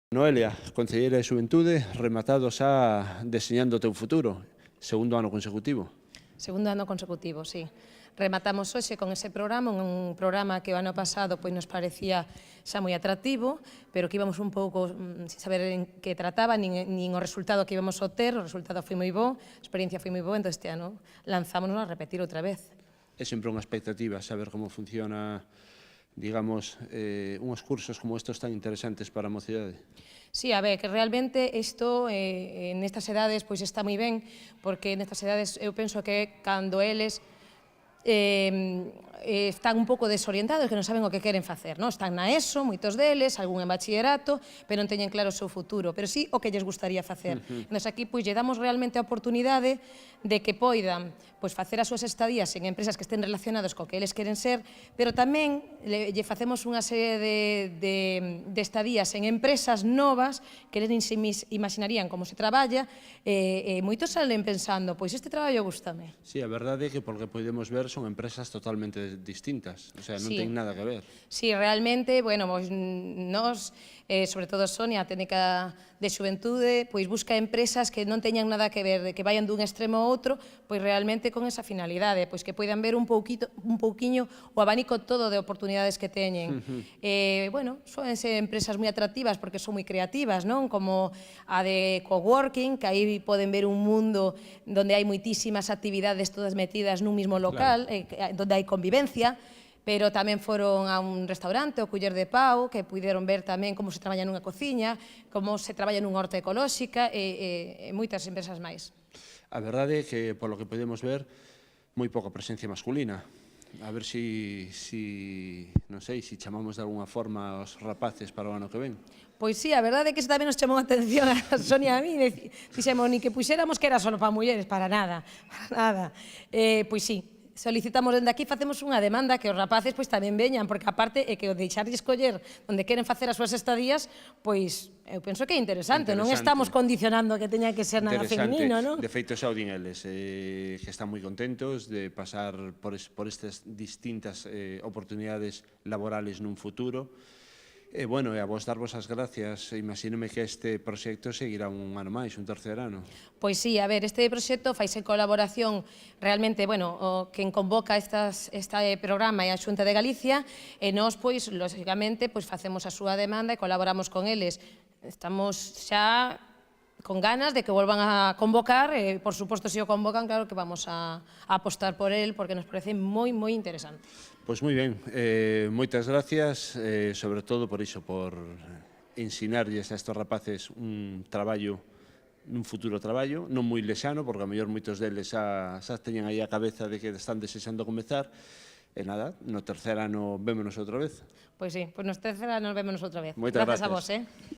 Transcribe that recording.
Noelia, concelleira de Xuventude, rematado xa deseñando o teu futuro, segundo ano consecutivo. Segundo ano consecutivo, sí. Rematamos hoxe con ese programa, un programa que o ano pasado pois nos parecía xa moi atractivo, pero que íbamos un pouco sin saber en que trataba, nin o resultado que íbamos a ter. O resultado foi moi bo, a experiencia foi moi boa, entón este ano lanzámonos a repetir outra vez. É sempre unha expectativa saber como funciona, digamos, uns cursos como estos tan interesantes para a mocidade. Sí, a ver, que realmente isto nestas edades pois está moi ben, porque nestas edades eu penso que cando eles están un pouco desorientados, que non saben o que queren facer, non? Están na ESO, moitos deles, algún en bachillerato, pero non teñen claro o seu futuro, pero sí o que lles gustaría facer. Entón, aquí, pois, lle damos realmente a oportunidade de que poidan pois, facer as súas estadías en empresas que estén relacionadas co que eles queren ser, pero tamén lle facemos unha serie de estadías en empresas novas que eles nin se imaginarían como se traballa, e moitos salen pensando, pois este traballo gustame. Sí, a verdade é que, polo que podemos ver, son empresas totalmente distintas, o sea, non ten nada que ver. Sí, realmente, bueno, pois nós, sobre todo Sonia, a técnica de Xuventude, pois busca empresas que non teñan nada que ver, que vayan dun extremo a outro, pois realmente con esa finalidade, pois que poidan ver un pouquiño o abanico todo de oportunidades que teñen. Bueno, son empresas moi atractivas porque son moi creativas, non? Como a de coworking, que aí poden ver un mundo onde hai moitísimas actividades todas metidas nun mismo local, onde hai convivencia, pero tamén foron a un restaurante, o Culler de Pau, que puideron ver tamén como se traballa nunha cociña, como se traballa nunha horta ecolóxica e moitas empresas máis. A verdade é que, polo que podemos ver, moi pouca presencia masculina. A ver non sei, se chamamos de alguna forma aos rapaces para o ano que ven. Pois sí, a verdade é que iso tamén nos chamou a atención a Sonia e a mí, fixemos ni que puxéramos que era só para mulleres, para nada, para nada. Pois sí, solicitamos dende aquí, facemos unha demanda que os rapaces pois tamén veñan, porque aparte é que o deixarlle escoller onde queren facer as súas estadías, pois eu penso que é interesante, non estamos condicionando que teña que ser nada feminino, non? De feito, xa o din eles, que están moi contentos de pasar por estas distintas oportunidades laborales nun futuro. E, bueno, a vos darvos as gracias, imagínome que este proxecto seguirá un ano máis, un terceiro ano. Pois sí, a ver, este proxecto faise en colaboración, realmente, bueno, quen convoca este programa é a Xunta de Galicia, e nós, pois, lógicamente, facemos a súa demanda e colaboramos con eles. Estamos xa con ganas de que volvan a convocar, e, por suposto, se o convocan, claro que vamos a apostar por el, porque nos parece moi, moi interesante. Pois moi ben, moitas gracias, sobre todo por iso, por ensinarlles a estes rapaces un traballo, un futuro traballo, non moi lexano, porque a mellor moitos deles xa teñen aí a cabeza de que están desexando comezar, e nada, no terceiro ano vémonos outra vez. Pois sí, pois no terceiro ano vémonos outra vez. Moitas gracias gracias. a vos,